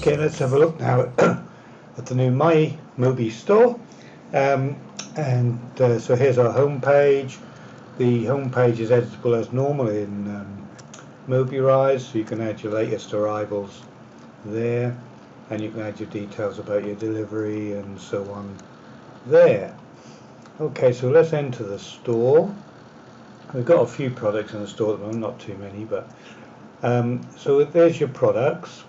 Okay, let's have a look now at the new My Mobi store. So here's our home page. The home page is editable as normal in Mobirise, so you can add your latest arrivals there, and you can add your details about your delivery and so on there. Okay, so let's enter the store. We've got a few products in the store at the moment, not too many, but so there's your products,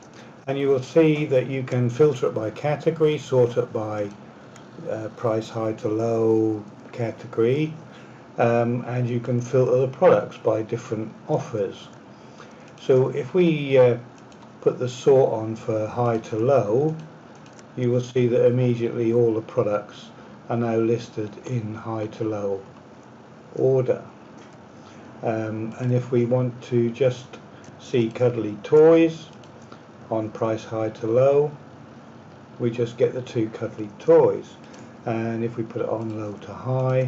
and you will see that you can filter it by category, sort it by price high to low category, and you can filter the products by different offers. So if we put the sort on for high to low, you will see that immediately all the products are now listed in high to low order. And if we want to just see cuddly toys on price high to low, we just get the two cuddly toys, and if we put it on low to high,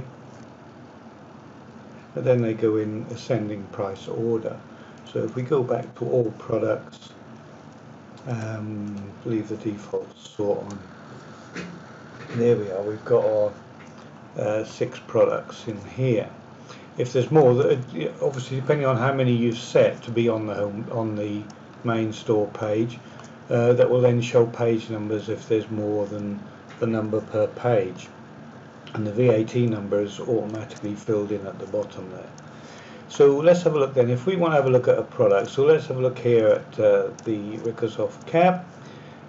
then they go in ascending price order. So if we go back to all products, leave the default sort on, there we are, we've got our 6 products in here. If there's more, obviously depending on how many you've set to be on the main store page, that will then show page numbers if there's more than the number per page, and the VAT number is automatically filled in at the bottom there. So let's have a look then. If we want to have a look at a product, so let's have a look here at the Rickersoft cap.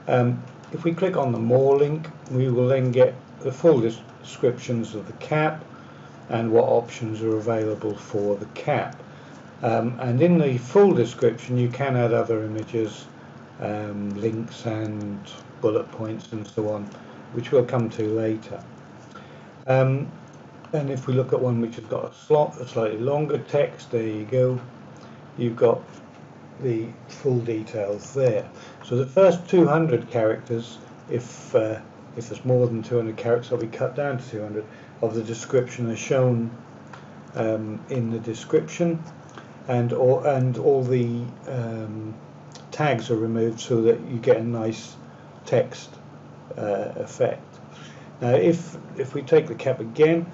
If we click on the More link, we will then get the full descriptions of the cap and what options are available for the cap. And in the full description you can add other images, links and bullet points and so on, which we'll come to later. And if we look at one which has got a slightly longer text, there you go, you've got the full details there. So the first 200 characters, if there's more than 200 characters, they'll be cut down to 200 of the description are shown in the description, and all the tags are removed so that you get a nice text effect. Now if we take the cap again,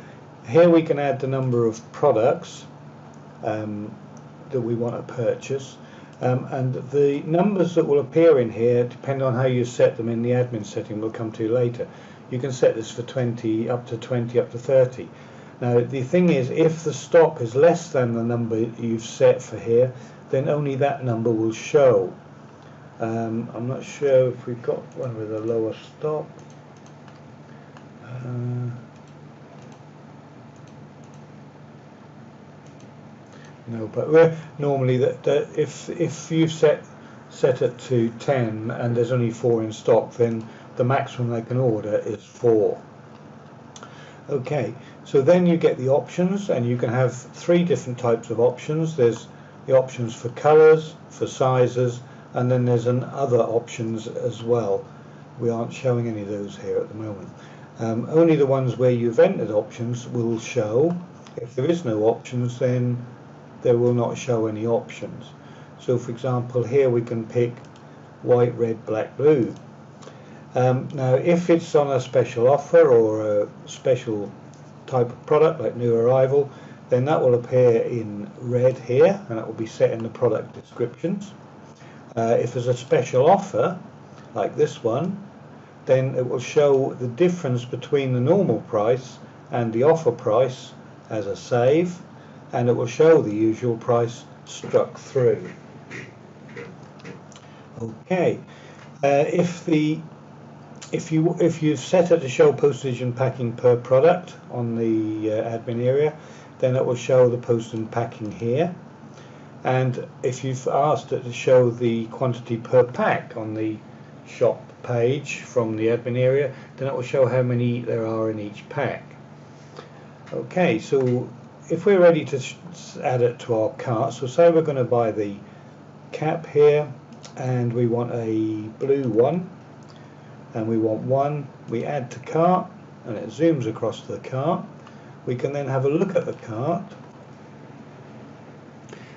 here we can add the number of products that we want to purchase, and the numbers that will appear in here depend on how you set them in the admin setting we'll come to later. You can set this for 20, up to 20, up to 30. Now the thing is, if the stock is less than the number you've set for here, then only that number will show. I'm not sure if we've got one with a lower stock. No, but we're normally if you set it to 10 and there's only 4 in stock, then the maximum they can order is 4. Okay, so then you get the options, and you can have 3 different types of options. There's the options for colors, for sizes, and then there's other options as well. We aren't showing any of those here at the moment. Only the ones where you've entered options will show. If there is no options, then there will not show any options. So for example, here we can pick white, red, black, blue. Now if it's on a special offer or a special type of product like new arrival, then that will appear in red here, and that will be set in the product descriptions. If there's a special offer like this one, then it will show the difference between the normal price and the offer price as a save, and it will show the usual price struck through. Okay, if you've set it to show postage and packing per product on the admin area, then it will show the post and packing here. And if you've asked it to show the quantity per pack on the shop page from the admin area, then it will show how many there are in each pack. Okay, so if we're ready to add it to our cart, so say we're going to buy the cap here and we want a blue one, and we want one, we add to cart and it zooms across the cart. We can then have a look at the cart,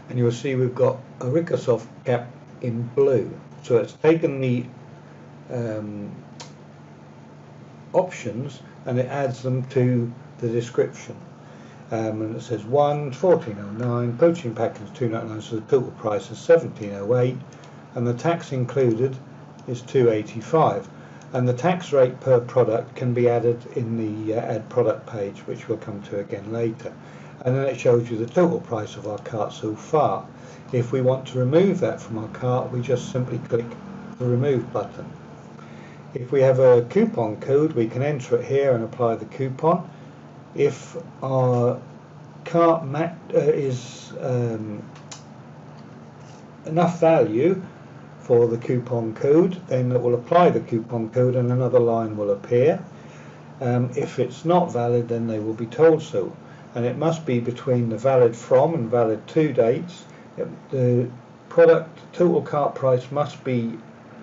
and you'll see we've got a Rickersoft cap in blue. So it's taken the options, and it adds them to the description. And it says 1 14.09, poaching package 2.99, so the total price is 17.08, and the tax included is 2.85, and the tax rate per product can be added in the add product page, which we'll come to again later. And then it shows you the total price of our cart so far. If we want to remove that from our cart, we just simply click the remove button. If we have a coupon code, we can enter it here and apply the coupon. If our cart is enough value for the coupon code, then it will apply the coupon code and another line will appear. If it's not valid, then they will be told so, and it must be between the valid from and valid to dates. The product total cart price must be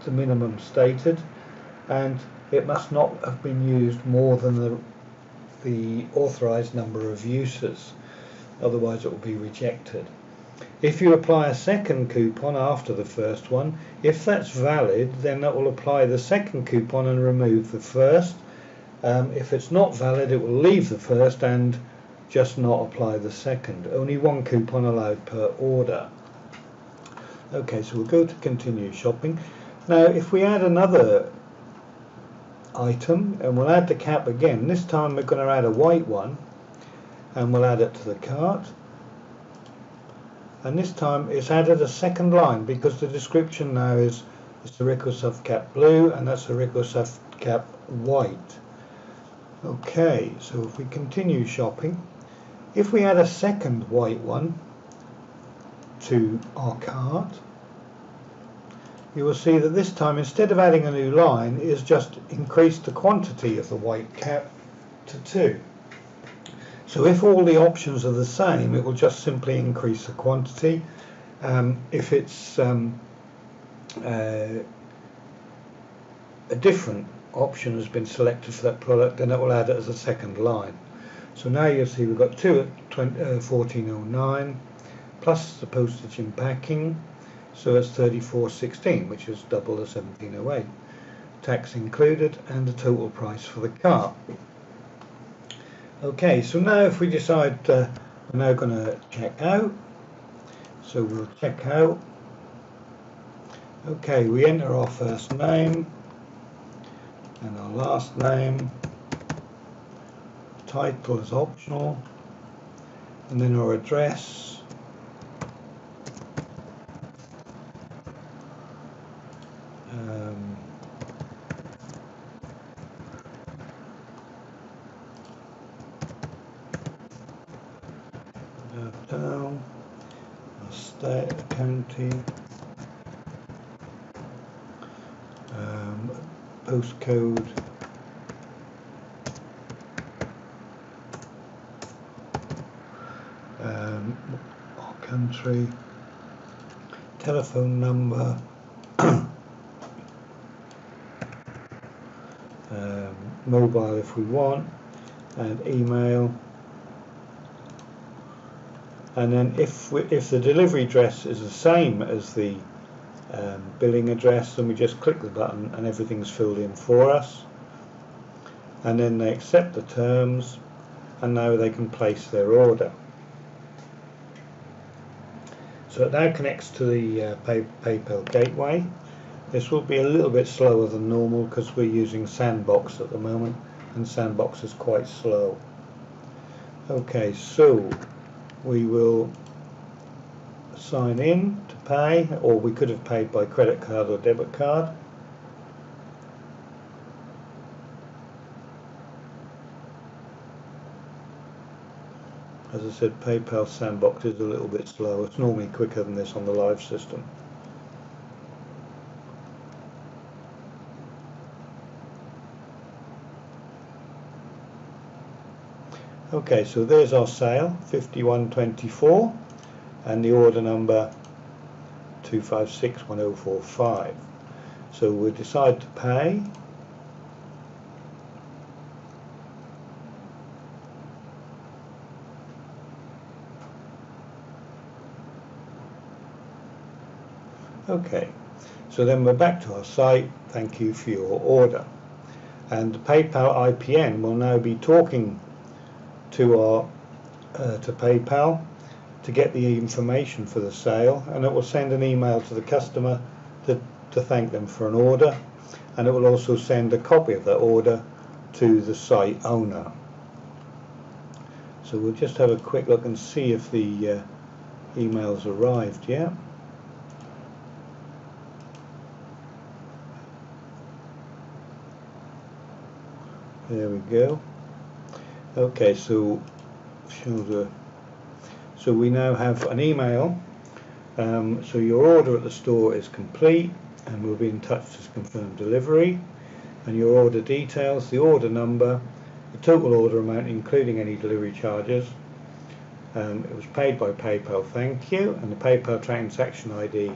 the minimum stated, and it must not have been used more than the authorized number of uses, otherwise it will be rejected. If you apply a second coupon after the first one, if that's valid, then that will apply the second coupon and remove the first. If it's not valid, it will leave the first and just not apply the second. Only one coupon allowed per order. Okay, so we'll go to continue shopping. Now if we add another item, and we'll add the cap again, this time we're going to add a white one, and we'll add it to the cart, and this time it's added a second line because the description now is it's a Rico soft cap blue and that's a Rico soft cap white. Okay, so if we continue shopping, if we add a second white one to our cart, you will see that this time, instead of adding a new line, it has just increased the quantity of the white cap to 2. So if all the options are the same, it will just simply increase the quantity. If it's a different option has been selected for that product, then it will add it as a second line. So now you'll see we've got 2 at 14.09 plus the postage and packing. So it's 34.16, which is double the 17.08. Tax included and the total price for the cart. Okay, so now if we decide we're now going to check out, so we'll check out. Okay, we enter our first name and our last name. Title is optional, and then our address. Town, state, county, postcode, our country, telephone number, mobile if we want, and email. And then if the delivery address is the same as the billing address, then we just click the button and everything's filled in for us. And then they accept the terms, and now they can place their order. So it now connects to the PayPal gateway. This will be a little bit slower than normal because we're using Sandbox at the moment, and Sandbox is quite slow. Okay, so we will sign in to pay, or we could have paid by credit card or debit card. As I said, PayPal Sandbox is a little bit slow. It's normally quicker than this on the live system. Okay, so there's our sale, 51.24, and the order number 2561045. So we'll decide to pay. Okay, So then we're back to our site. Thank you for your order. And the PayPal IPN will now be talking to our to PayPal to get the information for the sale, and it will send an email to the customer to thank them for an order, and it will also send a copy of that order to the site owner. So we'll just have a quick look and see if the email's arrived yet. There we go. Okay, so we now have an email. So your order at the store is complete, and we'll be in touch to confirm delivery. And your order details, the order number, the total order amount including any delivery charges. It was paid by PayPal, thank you, and the PayPal transaction ID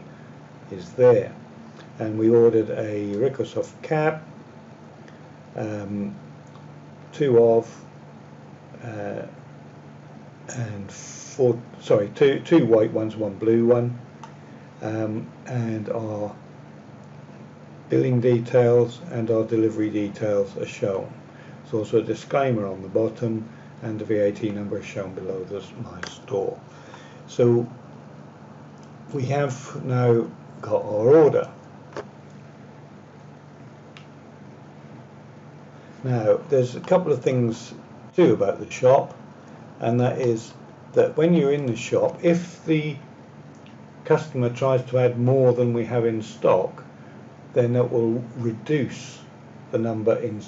is there. And we ordered a Microsoft cap, two white ones, one blue one, and our billing details and our delivery details are shown. There's also a disclaimer on the bottom, and the VAT number is shown below my store. So we have now got our order. Now there's a couple of things too about the shop, and that is that when you're in the shop, if the customer tries to add more than we have in stock, then it will reduce the number in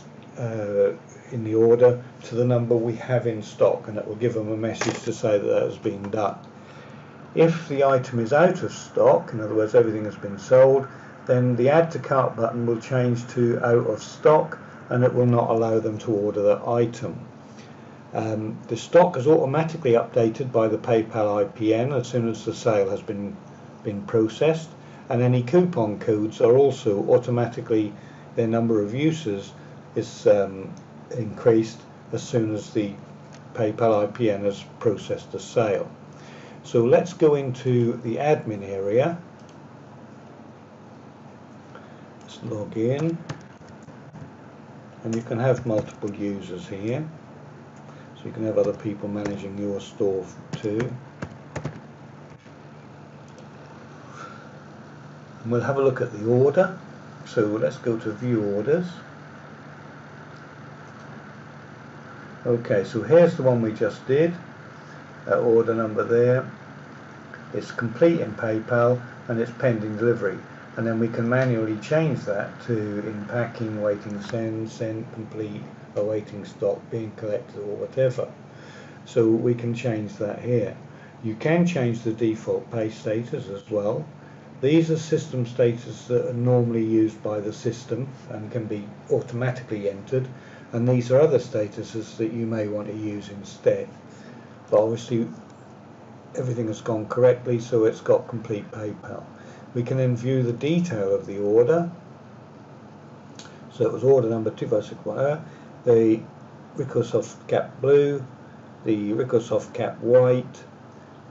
the order to the number we have in stock, and it will give them a message to say that has been done. If the item is out of stock, in other words everything has been sold, then the add to cart button will change to out of stock, and it will not allow them to order that item. The stock is automatically updated by the PayPal IPN as soon as the sale has been processed, and any coupon codes are also automatically, their number of uses is increased as soon as the PayPal IPN has processed the sale. So let's go into the admin area. Let's log in, and you can have multiple users here, so you can have other people managing your store too. And we'll have a look at the order. So let's go to view orders. Okay, so here's the one we just did. That order number there. It's complete in PayPal and it's pending delivery. And then we can manually change that to in packing, waiting send, sent complete, awaiting stock, being collected, or whatever. So we can change that here. You can change the default pay status as well. These are system status that are normally used by the system and can be automatically entered, and these are other statuses that you may want to use instead. But obviously everything has gone correctly, so it's got complete PayPal. We can then view the detail of the order. So it was order number 25610, the Microsoft cap blue, the Microsoft cap white,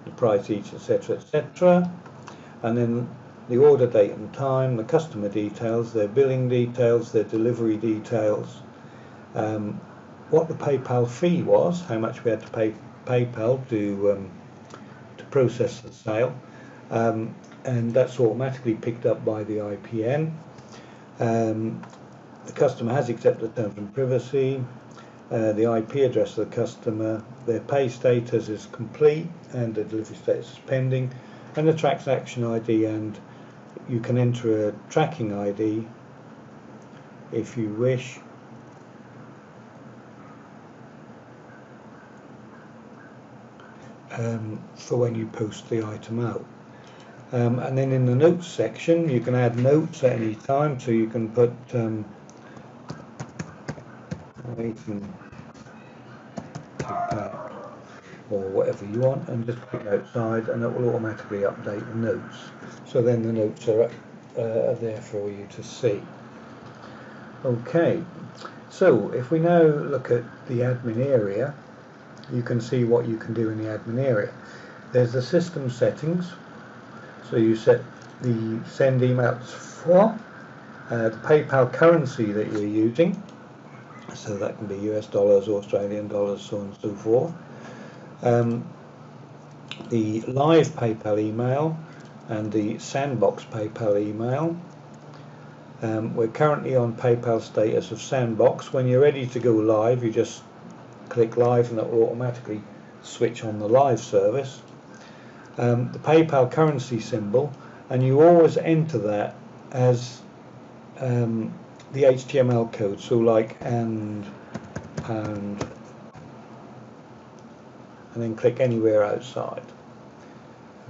the price each, etc., etc. And then the order date and time, the customer details, their billing details, their delivery details, what the PayPal fee was, how much we had to pay PayPal to process the sale, and that's automatically picked up by the IPN. The customer has accepted terms and privacy, the IP address of the customer, their pay status is complete and the delivery status is pending, and the transaction ID, and you can enter a tracking ID if you wish. For when you post the item out. And then in the notes section you can add notes at any time, so you can put waiting to pack or whatever you want, and just click outside and it will automatically update the notes. So then the notes are there for you to see. Okay, so if we now look at the admin area, you can see what you can do in the admin area. There's the system settings, so you set the send emails from, the PayPal currency that you're using, so that can be US dollars, Australian dollars, so on and so forth, the live PayPal email and the sandbox PayPal email. We're currently on PayPal status of sandbox. When you're ready to go live, you just click live and that will automatically switch on the live service. The PayPal currency symbol, and you always enter that as the HTML code, so like and pound, and then click anywhere outside.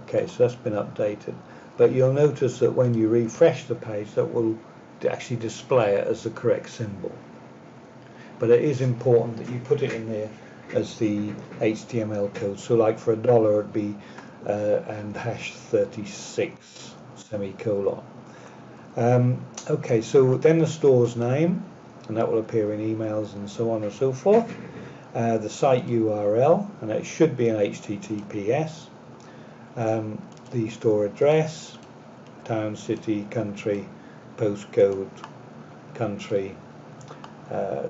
Okay, so that's been updated, but you'll notice that when you refresh the page, that will actually display it as the correct symbol. But it is important that you put it in there as the HTML code. So like for $1 it'd be and #36 semicolon. Okay, so then the store's name, and that will appear in emails and so on and so forth. The site URL, and it should be an HTTPS. The store address, town, city, country, postcode, country,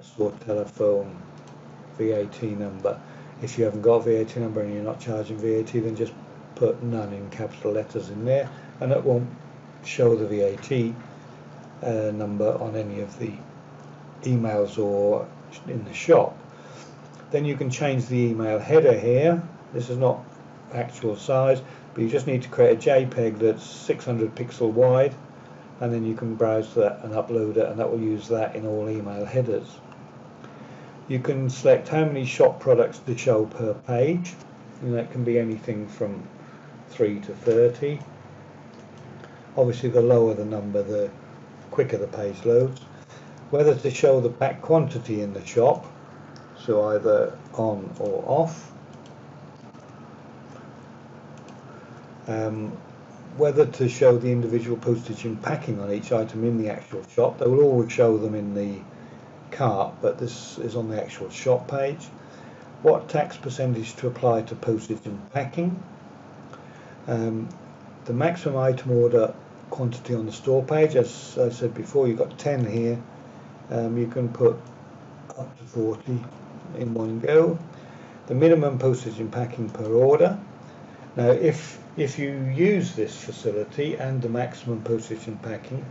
store telephone, VAT number. If you haven't got a VAT number and you're not charging VAT, then just put none in capital letters in there, and it won't show the VAT number on any of the emails or in the shop. Then you can change the email header here. This is not actual size, but you just need to create a JPEG that's 600 pixel wide, and then you can browse that and upload it, and that will use that in all email headers. You can select how many shop products to show per page, and that can be anything from 3 to 30. Obviously the lower the number, the quicker the page loads. Whether to show the pack quantity in the shop, so either on or off. Whether to show the individual postage and packing on each item in the actual shop. They will always show them in the cart, but this is on the actual shop page. What tax percentage to apply to postage and packing. The maximum item order quantity on the store page, as I said before, you've got 10 here. You can put up to 40 in one go. The minimum postage and packing per order. Now if you use this facility and the maximum postage and packing,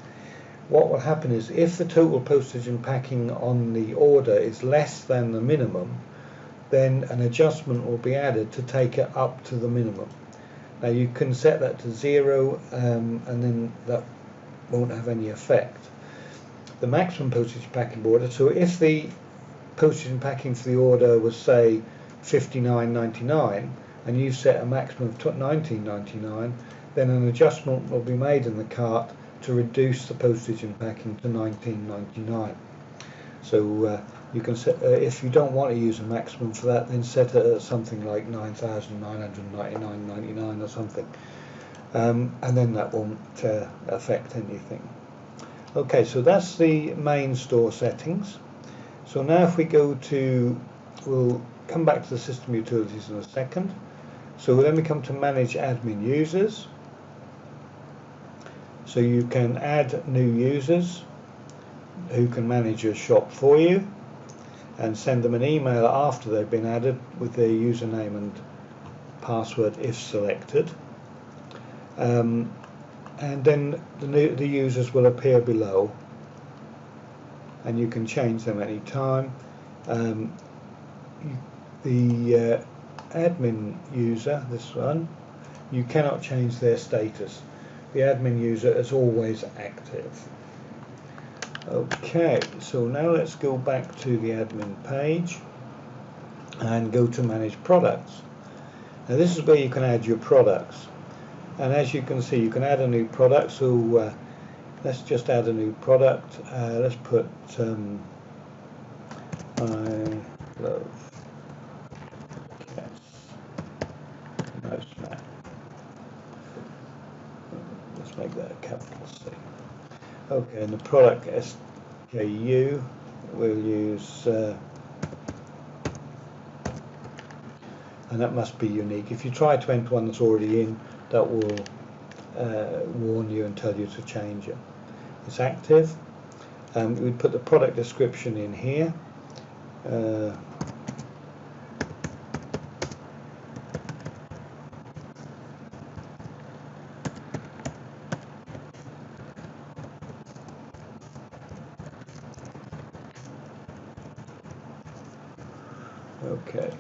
what will happen is if the total postage and packing on the order is less than the minimum, then an adjustment will be added to take it up to the minimum. Now you can set that to 0 and then that won't have any effect. The maximum postage and packing order, so if the postage and packing for the order was say $59.99 and you set a maximum of $19.99, then an adjustment will be made in the cart to reduce the postage and packing to $19.99. So you can set, if you don't want to use a maximum for that, then set it at something like $9,999.99 or something, and then that won't affect anything. Okay, so that's the main store settings. So now if we go to, we'll come back to the system utilities in a second. So then we come to manage admin users. So you can add new users who can manage your shop for you and send them an email after they've been added with their username and password if selected. And then the users will appear below and you can change them any time. The admin user, this one, you cannot change their status. The admin user is always active. Okay, so now let's go back to the admin page and go to manage products. Now this is where you can add your products, and as you can see you can add a new product. So let's just add a new product. Let's put I love cats. Mouse mat. Let's make that a capital C. Okay, and the product SKU we'll use, and that must be unique. If you try to enter one that's already in, that will warn you and tell you to change it. It's active. We put the product description in here. Okay.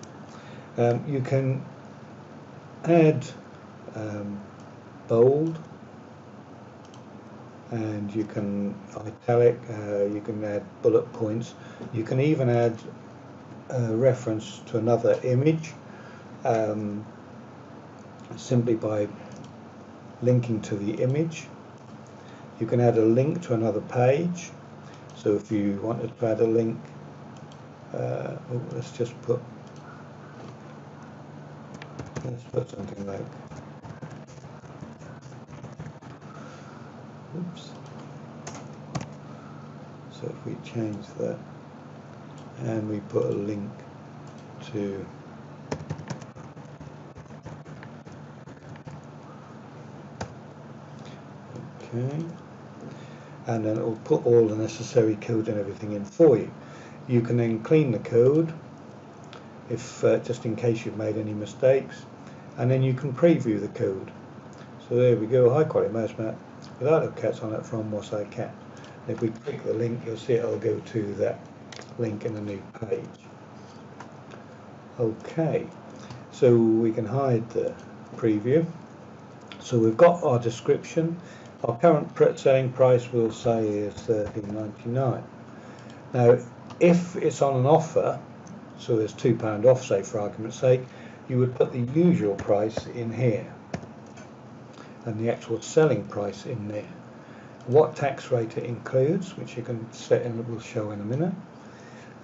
You can add bold, and you can italic, you can add bullet points, you can even add a reference to another image simply by linking to the image. You can add a link to another page, so if you wanted to add a link, let's put something like, oops. So if we change that and we put a link to okay, and then it will put all the necessary code and everything in for you. You can then clean the code if just in case you've made any mistakes, and then you can preview the code. So there we go, high quality mouse mat without the cats on it from Mobirise Cat. If we click the link, you'll see it'll go to that link in a new page. Okay, so we can hide the preview. So we've got our description. Our current selling price we'll say is £13.99. Now if it's on an offer, so there's £2 off, say for argument's sake, you would put the usual price in here and the actual selling price in there. What tax rate it includes, which you can set in, we'll show in a minute,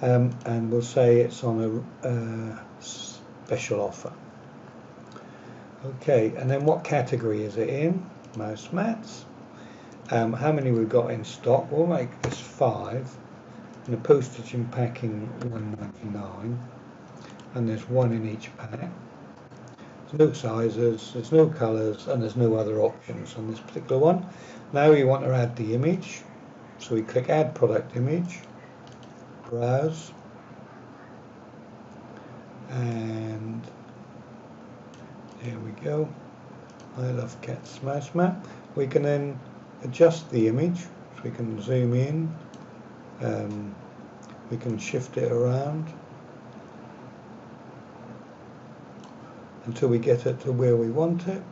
and we'll say it's on a special offer. Okay, and then what category is it in? Mouse mats. How many we've got in stock? We'll make this 5, and the postage and packing £1.99, and there's 1 in each pack. There's no sizes, there's no colours, and there's no other options on this particular one. Now we want to add the image, so we click Add Product Image, Browse, and there we go. I love Cat's mouse mat. We can then adjust the image, so we can zoom in, we can shift it around until we get it to where we want it,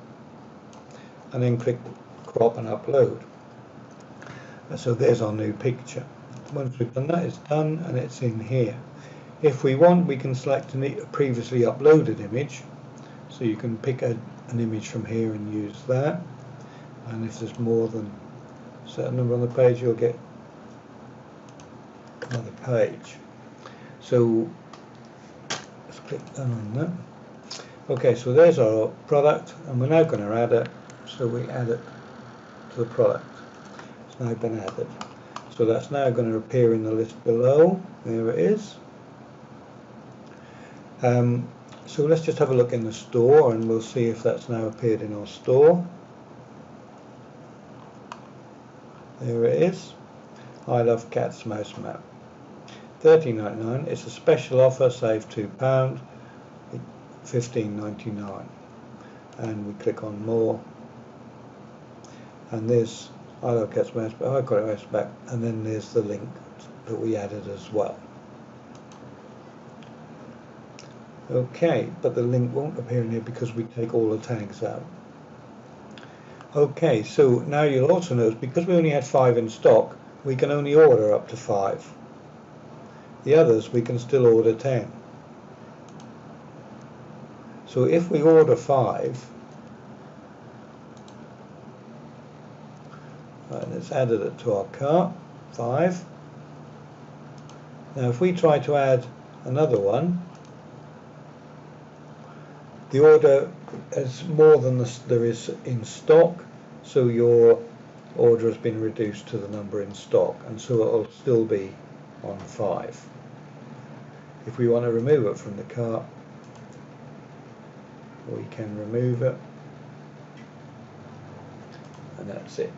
and then click crop and upload. So there's our new picture. Once we've done that, it's done and it's in here. If we want, we can select a previously uploaded image, so you can pick an image from here and use that, and if there's more than a certain number on the page, you'll get another page. So let's click done on that. Okay, so there's our product, and we're now going to add it, so we add it to the product. It's now been added. So that's now going to appear in the list below. There it is. So let's just have a look in the store, and we'll see if that's now appeared in our store. There it is. I love Cat's mouse mat. £13.99. It's a special offer, save £2. £15.99, and we click on more, and there's I love Cat's mouse mat, I got it mouse back, and then there's the link that we added as well. Okay, but the link won't appear in here because we take all the tags out. Okay, so now you'll also notice, because we only had 5 in stock, we can only order up to 5. The others we can still order 10. So if we order 5, right, let's add it to our cart, 5. Now if we try to add another one, the order is more than there is in stock, so your order has been reduced to the number in stock, and so it will still be on 5. If we want to remove it from the cart, we can remove it, and that's it.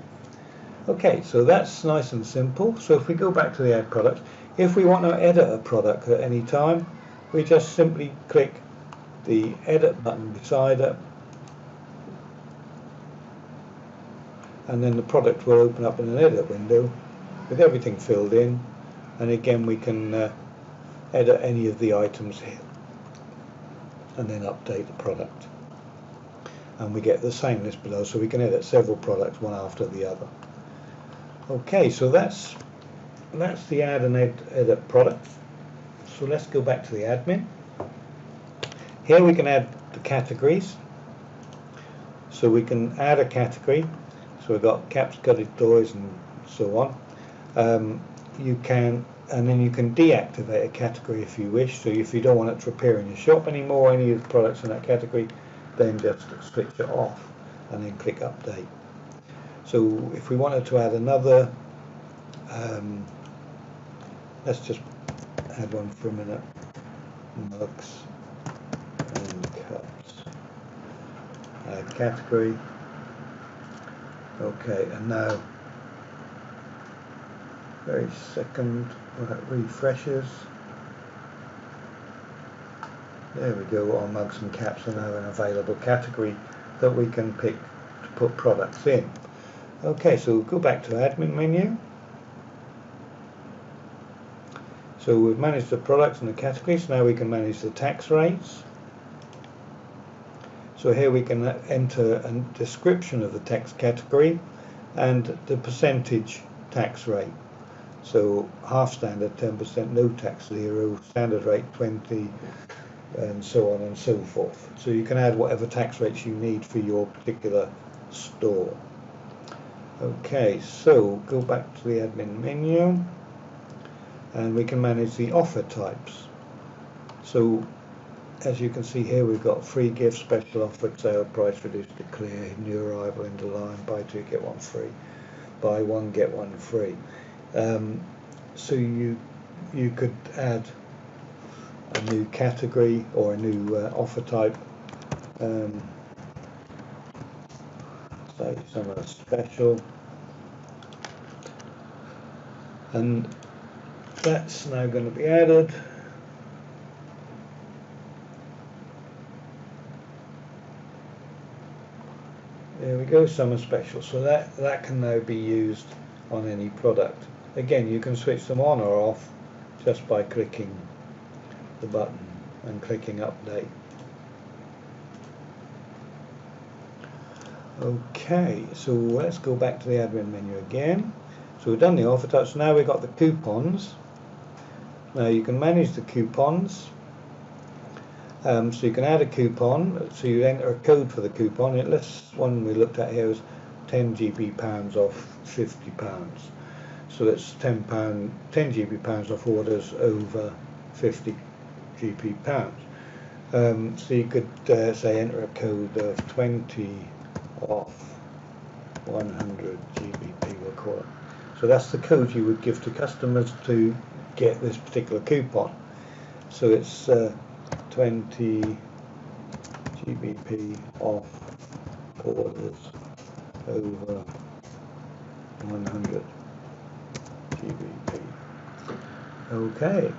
Okay, so that's nice and simple. So if we go back to the add product, if we want to edit a product at any time, we just simply click the edit button beside it, and then the product will open up in an edit window with everything filled in, and again we can edit any of the items here and then update the product, and we get the same list below, so we can edit several products one after the other. Okay, so that's the add and edit product. So let's go back to the admin. Here we can add the categories, so we can add a category. So we've got caps, gutted toys, and so on. You can, and then you can deactivate a category if you wish. So if you don't want it to appear in your shop anymore, any of the products in that category, then just switch it off and then click update. So if we wanted to add another, let's just add one for a minute, mugs and cups, add category. Okay, and now, very second, when it refreshes, there we go, our mugs and caps are now an available category that we can pick to put products in. Okay, so we'll go back to admin menu. So we've managed the products and the categories, now we can manage the tax rates. So here we can enter a description of the tax category and the percentage tax rate. So half standard 10%, no tax 0, standard rate 20, and so on and so forth. So you can add whatever tax rates you need for your particular store. Okay, so go back to the admin menu and we can manage the offer types. So as you can see here, we've got free gift, special offer, sale price reduced to clear, new arrival in the line, buy two get one free, buy one get one free. So you could add a new category or a new offer type. Say some are special, and that's now going to be added. There we go, summer special. So that can now be used on any product. Again, you can switch them on or off just by clicking the button and clicking update. Okay, so let's go back to the admin menu again. So we've done the offer types, now we've got the coupons. Now you can manage the coupons. So you can add a coupon, so you enter a code for the coupon. This one we looked at here was 10 GB pounds off £50. So it's £10 GB pounds off orders over 50 GB pounds. So you could say enter a code of 20 off 100 GBP, we'll call it. So that's the code you would give to customers to get this particular coupon. So it's 20 GBP off orders over 100 GBP. Okay,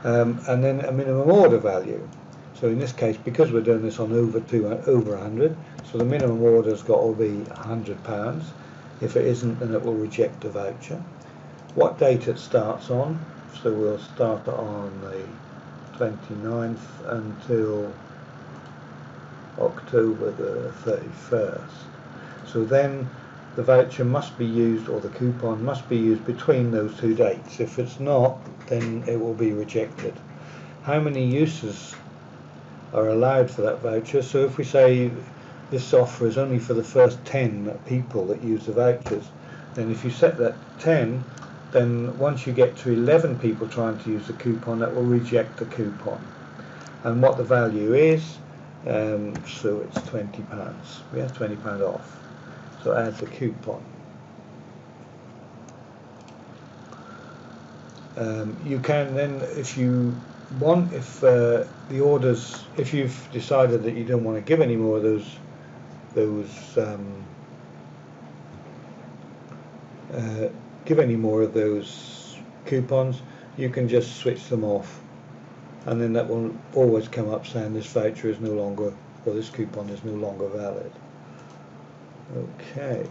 and then a minimum order value. So in this case, because we're doing this on over 100, so the minimum order's got to be £100. If it isn't, then it will reject the voucher. What date it starts on? So we'll start it on the 29th until October the 31st. So then the voucher must be used, or the coupon must be used between those two dates. If it's not, then it will be rejected. How many uses are allowed for that voucher? So if we say this offer is only for the first 10 people that use the vouchers, then if you set that 10, then once you get to 11 people trying to use the coupon, that will reject the coupon. And what the value is, so it's £20. We have £20 off. So add the coupon. You can then, if you want, if the orders, if you've decided that you don't want to give any more of those give any more of those coupons, you can just switch them off, and then that will always come up saying this voucher is no longer, or this coupon is no longer valid. Okay,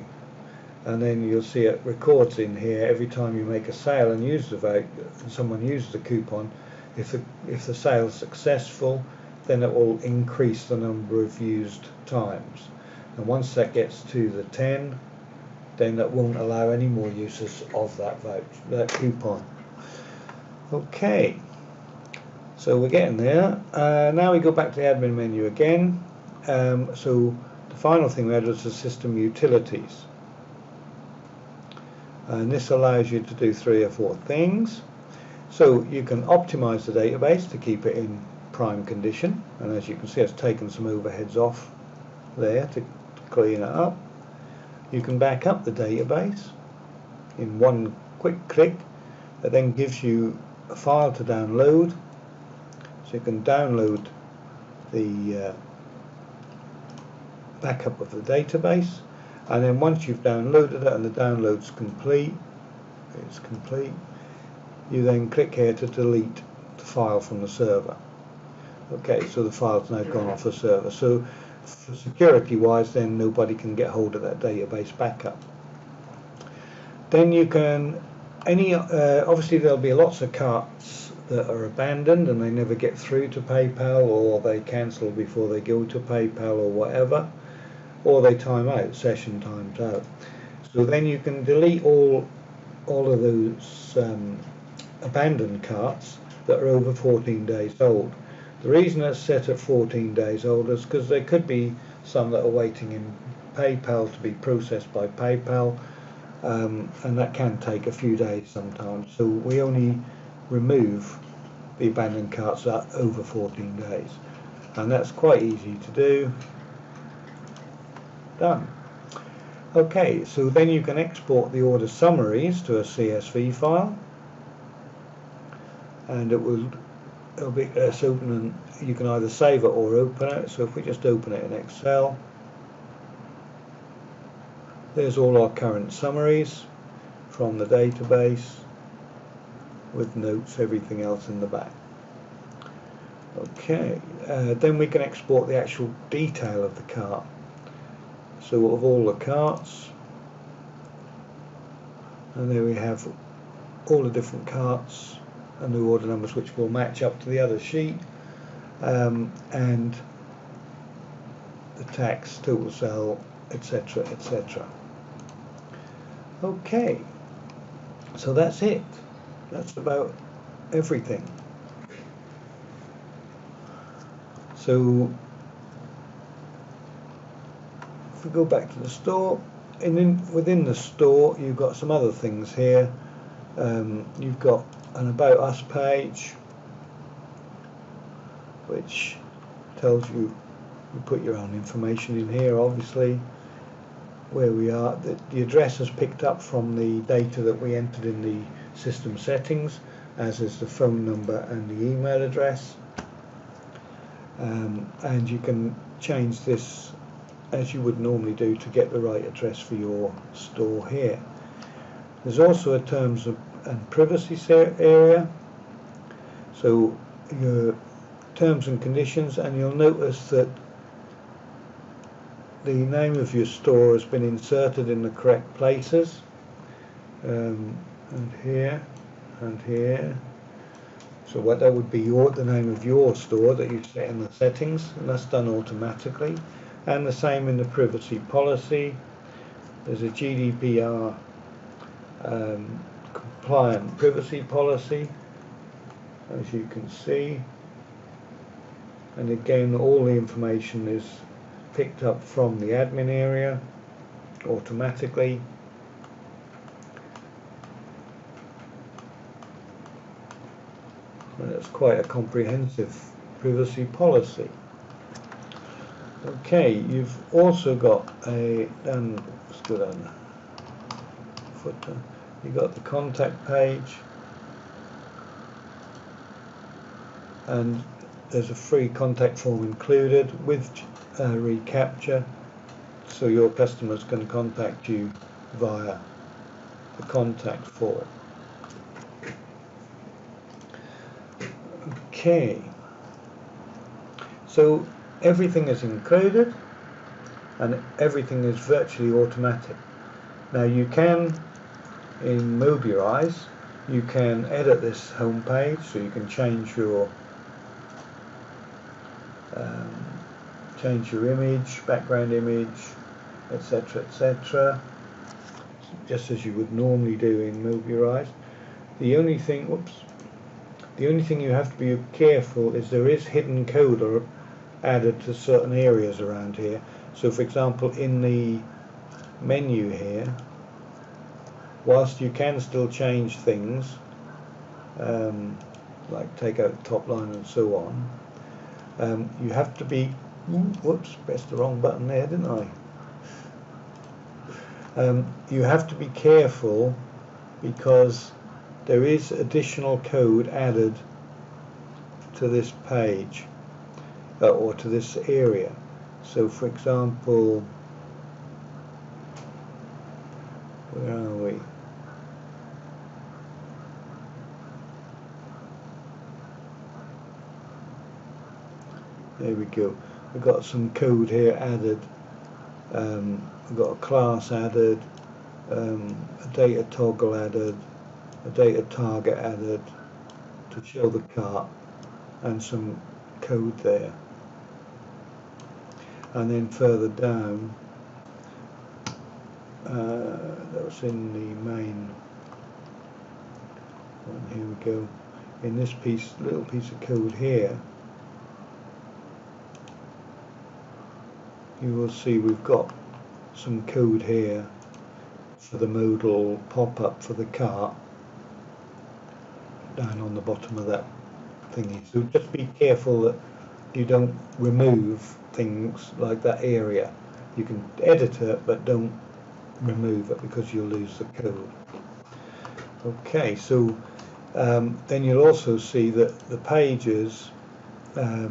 and then you'll see it records in here every time you make a sale and use the voucher, someone uses the coupon. If the sale is successful, then it will increase the number of used times, and once that gets to the 10, then that won't allow any more uses of that voucher, that coupon. Okay, so we're getting there. Now we go back to the admin menu again. So the final thing we had was the system utilities, and this allows you to do 3 or 4 things. So you can optimize the database to keep it in prime condition, and as you can see, it's taken some overheads off there to clean it up. You can back up the database in one quick click. That then gives you a file to download, so you can download the backup of the database, and then once you've downloaded it and the download's complete, you then click here to delete the file from the server. Okay, so the file's now gone off the server. So for security wise, then nobody can get hold of that database backup. Then you can, obviously there'll be lots of carts that are abandoned and they never get through to PayPal, or they cancel before they go to PayPal or whatever, or they time out, session times out. So then you can delete all of those abandoned carts that are over 14 days old. The reason it's set at 14 days old is because there could be some that are waiting in PayPal to be processed by PayPal, and that can take a few days sometimes. So we only remove the abandoned carts that are over 14 days, and that's quite easy to do. Done. Okay, so then you can export the order summaries to a CSV file, and it'll be open, and you can either save it or open it. So if we just open it in Excel, there's all our current summaries from the database with notes, everything else in the back. Okay, then we can export the actual detail of the cart. So of all the carts, and there we have all the different carts and the order numbers which will match up to the other sheet, and the tax, total sale, etc., etc. Okay, so that's it. That's about everything. So if we go back to the store, and within the store you've got some other things here. You've got an About Us page, which tells you put your own information in here, obviously, where we are. The address is picked up from the data that we entered in the system settings, as is the phone number and the email address. And you can change this as you would normally do to get the right address for your store here. There's also a terms and privacy area, so your terms and conditions, and you'll notice that the name of your store has been inserted in the correct places, and here and here. So what that would be the name of your store that you set in the settings, and that's done automatically. And the same in the privacy policy. There's a GDPR compliant privacy policy, as you can see, and again all the information is picked up from the admin area automatically. And it's quite a comprehensive privacy policy. Okay, you've also got let's go down footer. You've got the contact page, and there's a free contact form included with reCAPTCHA, so your customers can contact you via the contact for. Okay, so everything is included and everything is virtually automatic. Now you can, in Mobirise, you can edit this home page, so you can change your image, background image, etc., etc., just as you would normally do in Mobirise. The only thing you have to be careful is there is hidden code added to certain areas around here. So for example, in the menu here, whilst you can still change things, like take out the top line and so on, you have to be, whoops, pressed the wrong button there, didn't I? You have to be careful because there is additional code added to this page or to this area. So for example, where are we? There we go. We've got some code here added. We've got a class added, a data toggle added, a data target added to show the cart, and some code there. And then further down, that was in the main one. Here we go. In this little piece of code here, you will see we've got some code here for the modal pop-up for the cart down on the bottom of that thingy. So just be careful that you don't remove things like that area. You can edit it, but don't remove it because you'll lose the code. Okay, so then you'll also see that the pages, where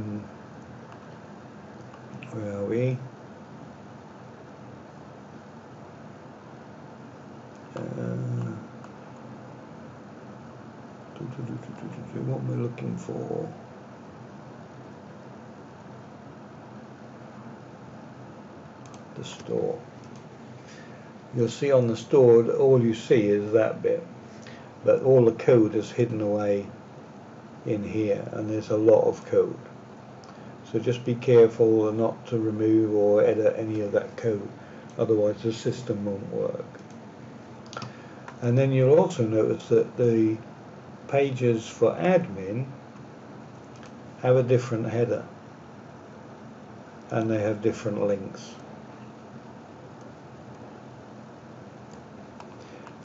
are we? What am I looking for? The store. You'll see on the store that all you see is that bit, but all the code is hidden away in here, and there's a lot of code. So just be careful not to remove or edit any of that code, otherwise the system won't work. And then you'll also notice that the pages for admin have a different header and they have different links.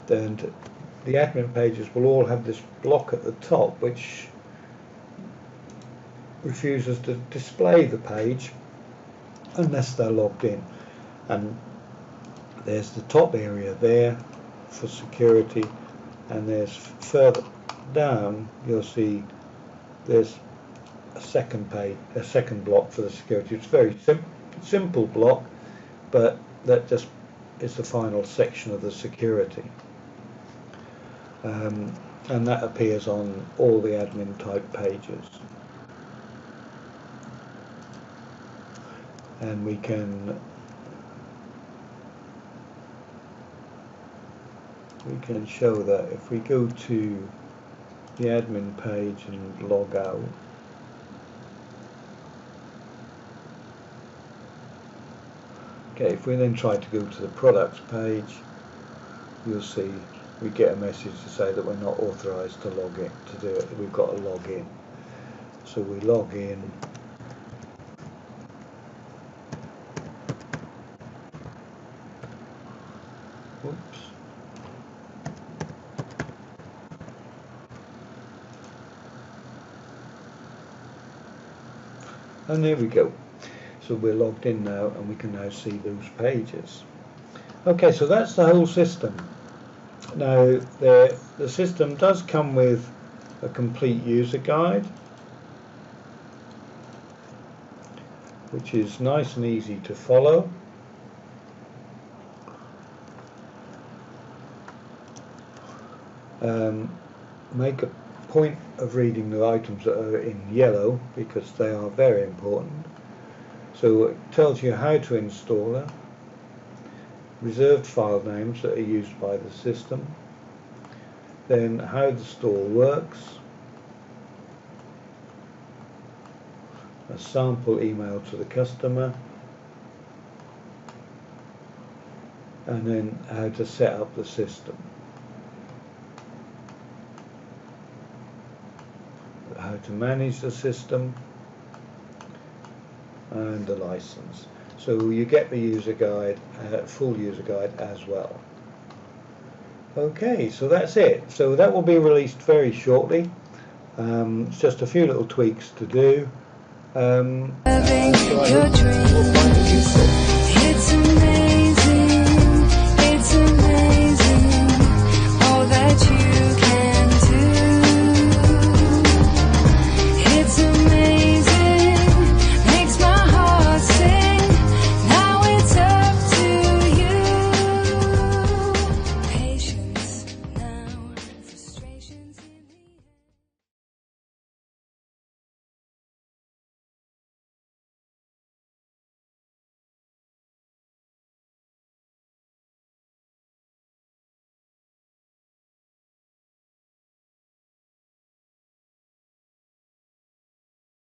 Then the admin pages will all have this block at the top which refuses to display the page unless they're logged in, and there's the top area there for security, and there's further down you'll see there's a second page, a second block for the security. It's a very simple block, but that just is the final section of the security, and that appears on all the admin type pages. And we can show that if we go to the admin page and log out, okay, if we then try to go to the products page, you'll see we get a message to say that we're not authorized to log in, to do it. We've got to log in. So we log in. Whoops. And there we go. So we're logged in now, and we can now see those pages. Okay, so that's the whole system. Now the system does come with a complete user guide, which is nice and easy to follow. Make a point of reading the items that are in yellow because they are very important. So it tells you how to install it, reserved file names that are used by the system, then how the store works, a sample email to the customer, and then how to set up the system, how to manage the system, and the license. So you get the user guide, full user guide as well. Okay, so that's it. So that will be released very shortly. It's just a few little tweaks to do. So